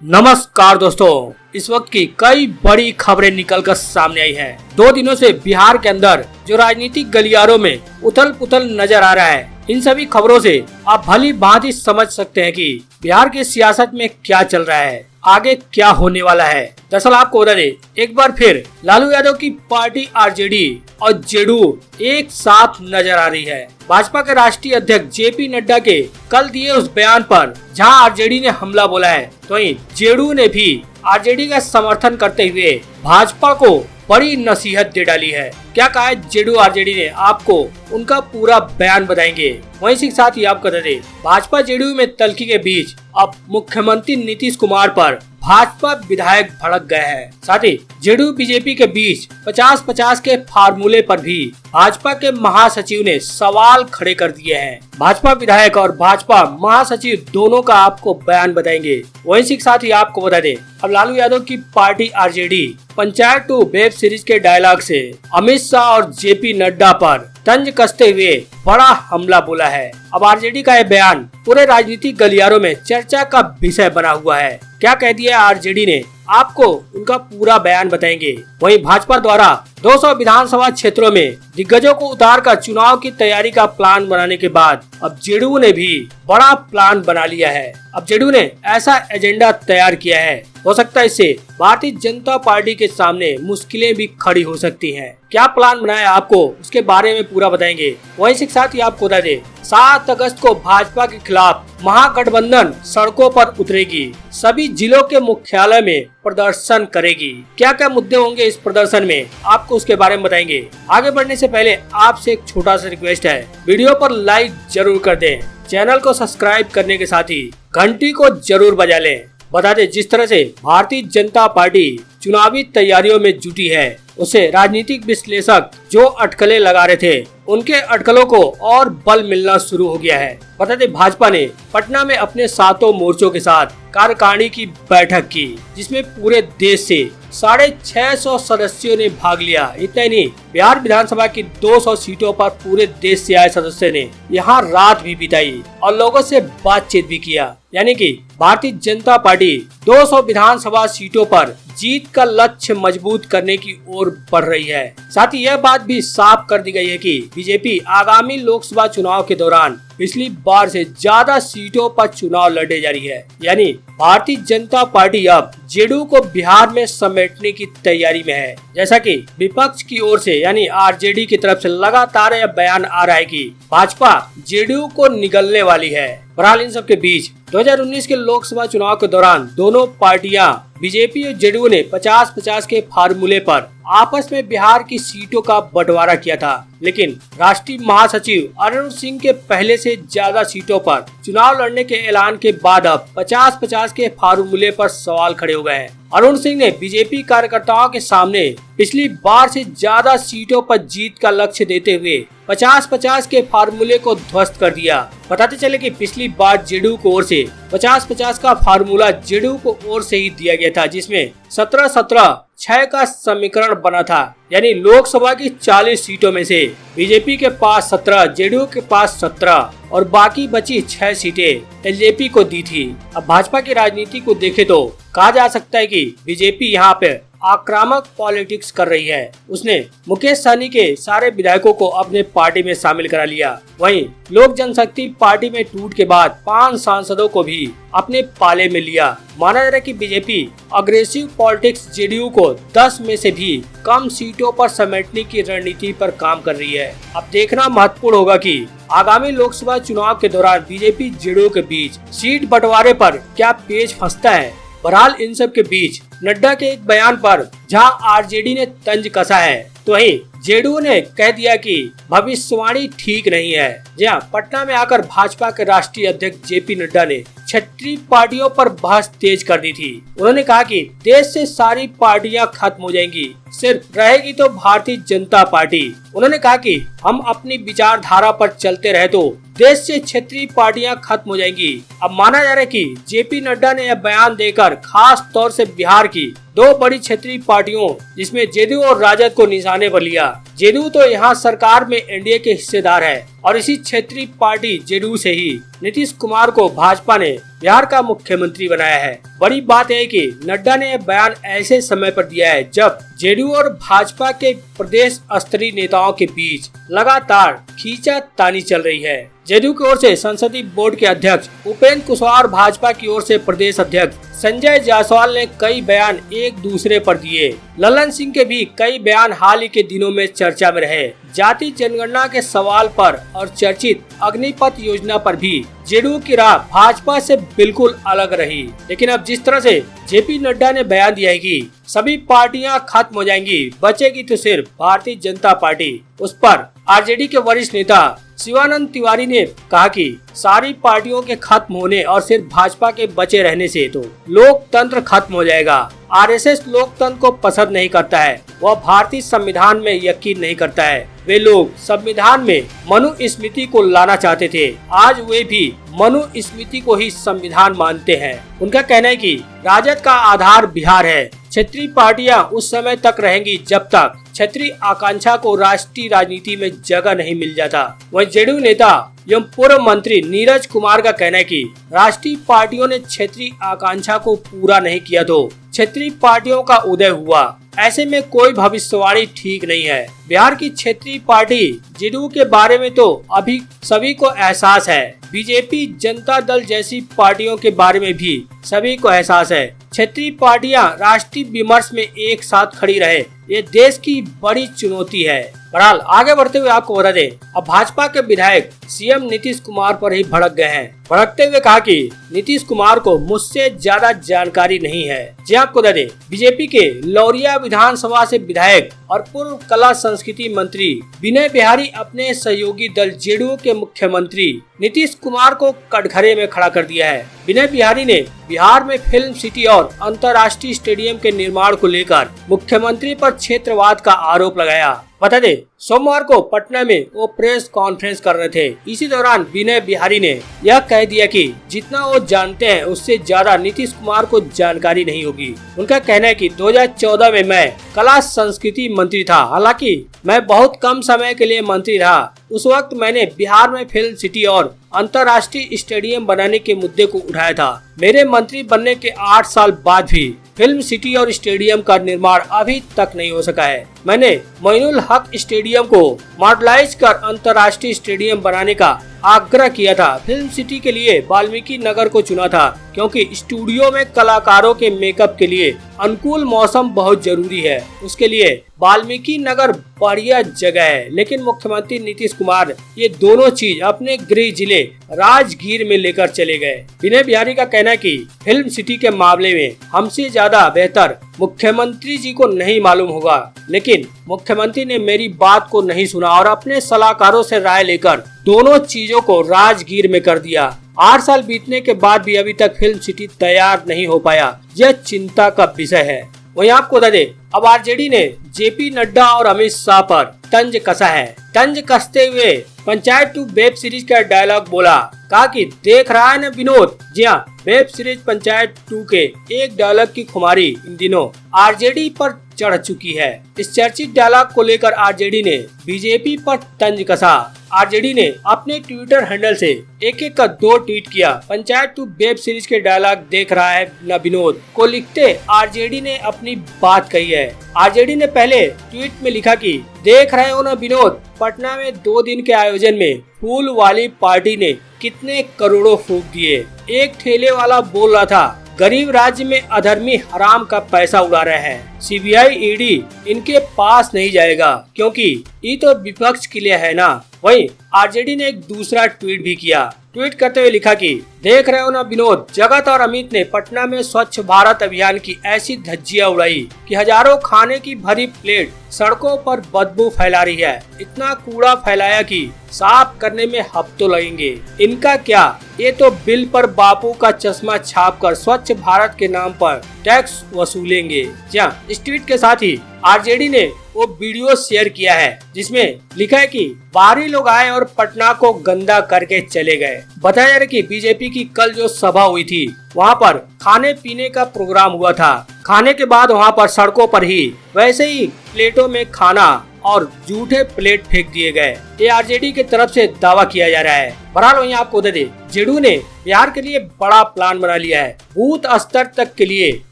नमस्कार दोस्तों, इस वक्त की कई बड़ी खबरें निकलकर सामने आई हैं। 2 दिनों से बिहार के अंदर जो राजनीतिक गलियारों में उथल पुथल नजर आ रहा है, इन सभी खबरों से आप भली भांति समझ सकते हैं कि बिहार की सियासत में क्या चल रहा है, आगे क्या होने वाला है। दरअसल आपको बता दें, एक बार फिर लालू यादव की पार्टी आरजेडी और जेडीयू एक साथ नजर आ रही है। भाजपा के राष्ट्रीय अध्यक्ष जेपी नड्डा के कल दिए उस बयान पर जहां आरजेडी ने हमला बोला है, तो वहीं जेडीयू ने भी आरजेडी का समर्थन करते हुए भाजपा को बड़ी नसीहत दे डाली है। क्या कहा है जेडीयू आरजेडी ने, आपको उनका पूरा बयान बताएंगे। वहीं के साथ ही आपको बता दें, भाजपा जेडीयू में तल्खी के बीच अब मुख्यमंत्री नीतीश कुमार पर भाजपा विधायक भड़क गए हैं। साथ ही जेडीयू बीजेपी के बीच 50-50 के फार्मूले पर भी भाजपा के महासचिव ने सवाल खड़े कर दिए हैं। भाजपा विधायक और भाजपा महासचिव दोनों का आपको बयान बताएंगे। वहीं के साथ ही आपको बता दें, अब लालू यादव की party RJD panchayat 2 web series के डायलॉग से अमित शाह और जेपी नड्डा पर तंज कसते हुए बड़ा हमला बोला है। अब आरजेडी का यह बयान पूरे राजनीतिक गलियारों में चर्चा का विषय बना हुआ है। क्या कह दिया आरजेडी ने, आपको उनका पूरा बयान बताएंगे। वहीं भाजपा द्वारा 200 विधानसभा क्षेत्रों में दिग्गजों को उतार कर चुनाव की तैयारी का प्लान बनाने के बाद अब जेडीयू ने भी बड़ा प्लान बना लिया है। अब जेडीयू ने ऐसा एजेंडा तैयार किया है, हो सकता है इससे भारतीय जनता पार्टी के सामने मुश्किलें भी खड़ी हो सकती हैं। क्या प्लान बनाया आपको उसके बारे में पूरा बताएंगे। वहीं के साथ ही आपको बता दें, 7 अगस्त को भाजपा के खिलाफ महागठबंधन सड़कों पर उतरेगी, सभी जिलों के मुख्यालय में प्रदर्शन करेगी। क्या क्या मुद्दे होंगे इस प्रदर्शन में, आपको उसके बारे में बताएंगे। आगे बढ़ने से पहले आपसे एक छोटा सा रिक्वेस्ट है, वीडियो पर लाइक जरूर कर दें, चैनल को सब्सक्राइब करने के साथ ही घंटी को जरूर बजा लें। बता दें, जिस तरह से भारतीय जनता पार्टी चुनावी तैयारियों में जुटी है, उसे राजनीतिक विश्लेषक जो अटकलें लगा रहे थे, उनके अटकलों को और बल मिलना शुरू हो गया है। बता दें, भाजपा ने पटना में अपने 7 मोर्चों के साथ कार्यकारिणी की बैठक की, जिसमें पूरे देश से 650 सदस्यों ने भाग लिया। इतना ही नहीं, बिहार विधानसभा की 200 सीटों पर पूरे देश से आए सदस्यों ने यहाँ रात भी बिताई और लोगों से बातचीत भी किया। यानी कि भारतीय जनता पार्टी 200 विधानसभा सीटों पर जीत का लक्ष्य मजबूत करने की ओर बढ़ रही है। साथ ही यह बात भी साफ कर दी गई है कि बीजेपी आगामी लोकसभा चुनाव के दौरान पिछली बार से ज्यादा सीटों पर चुनाव लड़ने जा रही है। यानी भारतीय जनता पार्टी अब जेडीयू को बिहार में समेटने की तैयारी में है। जैसा कि विपक्ष की ओर से यानी आरजेडी की तरफ से लगातार यह बयान आ रहा है कि भाजपा जेडीयू को निगलने वाली है। बहरहाल इन सब के बीच 2019 के लोकसभा चुनाव के दौरान दोनों पार्टियां बीजेपी और जेडीयू ने 50-50 के फार्मूले पर आपस में बिहार की सीटों का बंटवारा किया था, लेकिन राष्ट्रीय महासचिव अरुण सिंह के पहले से ज्यादा सीटों पर चुनाव लड़ने के ऐलान के बाद अब 50-50 के फार्मूले पर सवाल खड़े हो गए हैं। अरुण सिंह ने बीजेपी कार्यकर्ताओं के सामने पिछली बार से ज्यादा सीटों पर जीत का लक्ष्य देते हुए 50-50 के फार्मूले को ध्वस्त कर दिया। बताते चले कि पिछली बार जेडीयू को ओर से 50-50 का फार्मूला जेडीयू को ओर से ही दिया गया था, जिसमें 17-17-6 का समीकरण बना था। यानी लोकसभा की 40 सीटों में से बीजेपी के पास 17, जेडीयू के पास 17 और बाकी बची 6 सीटें एलजेपी को दी थी। अब भाजपा की राजनीति को देखे तो कहा जा सकता है कि बीजेपी यहाँ पे आक्रामक पॉलिटिक्स कर रही है। उसने मुकेश सहनी के सारे विधायकों को अपने पार्टी में शामिल करा लिया। वहीं लोक जनशक्ति पार्टी में टूट के बाद 5 सांसदों को भी अपने पाले में लिया। माना जा रहा है कि बीजेपी अग्रेसिव पॉलिटिक्स जेडीयू को 10 में से भी कम सीटों पर समेटने की रणनीति पर काम कर रही है। अब देखना महत्वपूर्ण होगा कि आगामी लोकसभा चुनाव के दौरान बीजेपी जेडीयू के बीच सीट बंटवारे पर क्या पेच फंसता है। बहरहाल इन सब के बीच नड्डा के एक बयान पर जहां आरजेडी ने तंज कसा है, तो वहीं जेडीयू ने कह दिया कि भविष्यवाणी ठीक नहीं है। जहां पटना में आकर भाजपा के राष्ट्रीय अध्यक्ष जेपी नड्डा ने क्षेत्रीय पार्टियों पर बहस तेज कर दी थी। उन्होंने कहा कि देश से सारी पार्टियां खत्म हो जाएंगी, सिर्फ रहेगी तो भारतीय जनता पार्टी। उन्होंने कहा कि हम अपनी विचारधारा पर चलते रहे तो देश से क्षेत्रीय पार्टियां खत्म हो जाएंगी। अब माना जा रहा है कि जेपी नड्डा ने यह बयान देकर खास तौर से बिहार की दो बड़ी क्षेत्रीय पार्टियों जिसमें जेडीयू और राजद को निशाने पर लिया। जेडीयू तो यहाँ सरकार में एनडीए के हिस्सेदार है और इसी क्षेत्रीय पार्टी जेडीयू से ही नीतीश कुमार को भाजपा ने बिहार का मुख्यमंत्री बनाया है। बड़ी बात है कि नड्डा ने बयान ऐसे समय पर दिया है जब जेडीयू और भाजपा के प्रदेश स्तरीय नेताओं के बीच लगातार खींचातानी चल रही है। जेडीयू की ओर से संसदीय बोर्ड के अध्यक्ष उपेंद्र कुशवाहा और भाजपा की ओर से प्रदेश अध्यक्ष संजय जायसवाल ने कई बयान एक दूसरे पर दिए। ललन सिंह के भी कई बयान हाल ही के दिनों में चर्चा में रहे। जाति जनगणना के सवाल पर और चर्चित अग्निपथ योजना पर भी जेडीयू की राह भाजपा से बिल्कुल अलग रही। लेकिन अब जिस तरह से जेपी नड्डा ने बयान दिया है कि सभी पार्टियां खत्म हो जाएंगी, बचेगी तो सिर्फ भारतीय जनता पार्टी, उस पर आरजेडी के वरिष्ठ नेता शिवानंद तिवारी ने कहा कि सारी पार्टियों के खत्म होने और सिर्फ भाजपा के बचे रहने से तो लोकतंत्र खत्म हो जाएगा। आरएसएस लोकतंत्र को पसंद नहीं करता है, वह भारतीय संविधान में यकीन नहीं करता है। वे लोग संविधान में मनुस्मृति को लाना चाहते थे, आज वे भी मनुस्मृति को ही संविधान मानते हैं। उनका कहना है कि राजद का आधार बिहार है। क्षेत्रीय पार्टियां उस समय तक रहेंगी जब तक क्षेत्रीय आकांक्षा को राष्ट्रीय राजनीति में जगह नहीं मिल जाता। वहीं जेडीयू नेता एवं पूर्व मंत्री नीरज कुमार का कहना है कि राष्ट्रीय पार्टियों ने क्षेत्रीय आकांक्षा को पूरा नहीं किया तो क्षेत्रीय पार्टियों का उदय हुआ। ऐसे में कोई भविष्यवाणी ठीक नहीं है। बिहार की क्षेत्रीय पार्टी जेडीयू के बारे में तो अभी सभी को एहसास है। बीजेपी, जनता दल जैसी पार्टियों के बारे में भी सभी को एहसास है। क्षेत्रीय पार्टियां राष्ट्रीय विमर्श में एक साथ खड़ी रहे, ये देश की बड़ी चुनौती है। बहरहाल आगे बढ़ते हुए आपको बता दें, अब भाजपा के विधायक सीएम नीतीश कुमार पर ही भड़क गए हैं। भड़कते हुए कहा कि नीतीश कुमार को मुझसे ज्यादा जानकारी नहीं है। जी आपको बता दें, बीजेपी के लौरिया विधानसभा से विधायक और पूर्व कला संस्कृति मंत्री विनय बिहारी अपने सहयोगी दल जेडीयू के मुख्यमंत्री नीतीश कुमार को कटघरे में खड़ा कर दिया है। विनय बिहारी ने बिहार में फिल्म सिटी और अंतर्राष्ट्रीय स्टेडियम के निर्माण को लेकर मुख्यमंत्री पर क्षेत्रवाद का आरोप लगाया। बता दे, सोमवार को पटना में वो प्रेस कॉन्फ्रेंस कर रहे थे। इसी दौरान विनय बिहारी ने यह कह दिया कि जितना वो जानते हैं उससे ज्यादा नीतीश कुमार को जानकारी नहीं होगी। उनका कहना है कि 2014 में मैं कला संस्कृति मंत्री था, हालांकि मैं बहुत कम समय के लिए मंत्री रहा। उस वक्त मैंने बिहार में फिल्म सिटी और अंतर्राष्ट्रीय स्टेडियम बनाने के मुद्दे को उठाया था। मेरे मंत्री बनने के 8 साल बाद भी फिल्म सिटी और स्टेडियम का निर्माण अभी तक नहीं हो सका है। मैंने मोइनुल हक स्टेडियम को मॉडलाइज कर अंतर्राष्ट्रीय स्टेडियम बनाने का आग्रह किया था। फिल्म सिटी के लिए वाल्मीकि नगर को चुना था क्योंकि स्टूडियो में कलाकारों के मेकअप के लिए अनुकूल मौसम बहुत जरूरी है। उसके लिए वाल्मीकि नगर बढ़िया जगह है। लेकिन मुख्यमंत्री नीतीश कुमार ये दोनों चीज अपने गृह जिले राजगीर में लेकर चले गए। विनय बिहारी का कहना है कि फिल्म सिटी के मामले में हमसे ज्यादा बेहतर मुख्यमंत्री जी को नहीं मालूम होगा, लेकिन मुख्यमंत्री ने मेरी बात को नहीं सुना और अपने सलाहकारों से राय लेकर दोनों चीजों को राजगीर में कर दिया। 8 साल बीतने के बाद भी अभी तक फिल्म सिटी तैयार नहीं हो पाया, यह चिंता का विषय है। वहीं आपको बता दें, अब आरजेडी ने जेपी नड्डा और अमित शाह पर तंज कसा है। तंज कसते हुए पंचायत 2 वेब सीरीज का डायलॉग बोला, कहा कि देख रहा है न विनोद। जी हाँ, वेब सीरीज पंचायत 2 के एक डायलॉग की खुमारी इन दिनों आरजेडी पर चढ़ चुकी है। इस चर्चित डायलॉग को लेकर आरजेडी ने बीजेपी पर तंज कसा। आरजेडी ने अपने ट्विटर हैंडल से एक का 2 ट्वीट किया। पंचायत 2 वेब सीरीज के डायलॉग देख रहा है न विनोद को लिखते आरजेडी ने अपनी बात कही है। आरजेडी ने पहले ट्वीट में लिखा कि देख रहे हो न विनोद, पटना में 2 दिन के आयोजन में फूल वाली पार्टी ने कितने करोड़ों फूंक दिए। एक ठेले वाला बोल रहा था गरीब राज्य में अधर्मी हराम का पैसा उड़ा रहे हैं। सीबीआई ईडी इनके पास नहीं जाएगा क्योंकि ये तो विपक्ष के लिए है ना। वहीं आरजेडी ने एक दूसरा ट्वीट भी किया। ट्वीट करते हुए लिखा कि देख रहे हो ना विनोद, जगत और अमित ने पटना में स्वच्छ भारत अभियान की ऐसी धज्जियां उड़ाई कि हजारों खाने की भरी प्लेट सड़कों पर बदबू फैला रही है। इतना कूड़ा फैलाया कि साफ करने में हफ्तों लगेंगे। इनका क्या, ये तो बिल पर बापू का चश्मा छाप कर स्वच्छ भारत के नाम पर टैक्स वसूलेंगे। जहाँ इस ट्वीट के साथ ही आरजेडी ने वो वीडियो शेयर किया है जिसमें लिखा है कि बाहरी लोग आए और पटना को गंदा करके चले गए। बताया जा रहा है कि बीजेपी की कल जो सभा हुई थी वहाँ पर खाने पीने का प्रोग्राम हुआ था। खाने के बाद वहाँ पर सड़कों पर ही वैसे ही प्लेटों में खाना और जूठे प्लेट फेंक दिए गए। ये आरजेडी की तरफ से दावा किया जा रहा है। बहरहाल वहीं आपको बता दें, जेडीयू ने बिहार के लिए बड़ा प्लान बना लिया है। बूथ स्तर तक के लिए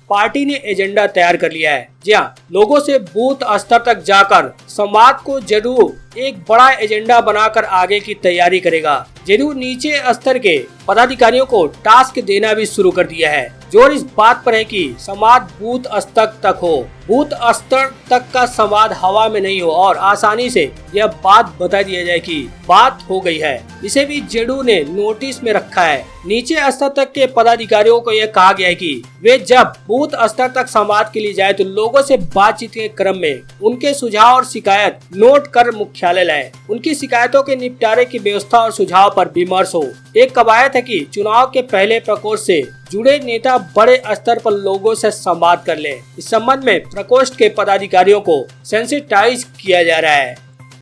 पार्टी ने एजेंडा तैयार कर लिया है। जी हाँ, लोगों से बूथ स्तर तक जाकर संवाद को जेडीयू एक बड़ा एजेंडा बनाकर आगे की तैयारी करेगा। जेडीयू नीचे स्तर के पदाधिकारियों को टास्क देना भी शुरू कर दिया है। जोर इस बात पर है कि संवाद बूथ स्तर तक हो, बूथ स्तर तक का संवाद हवा में नहीं हो और आसानी से यह बात बता दिया जाए कि बात हो गई है। इसे भी जेडीयू ने नोटिस में रखा है। नीचे स्तर तक के पदाधिकारियों को यह कहा गया है कि वे जब बूथ स्तर तक संवाद के लिए जाए तो लोगों से बातचीत के क्रम में उनके सुझाव और शिकायत नोट कर मुख्यालय लाए। उनकी शिकायतों के निपटारे की व्यवस्था और सुझाव पर विमर्श हो। एक कवायद है कि चुनाव के पहले प्रकोष्ठ से जुड़े नेता बड़े स्तर पर लोगों से संवाद कर ले। इस संबंध में प्रकोष्ठ के पदाधिकारियों को सेंसिटाइज किया जा रहा है।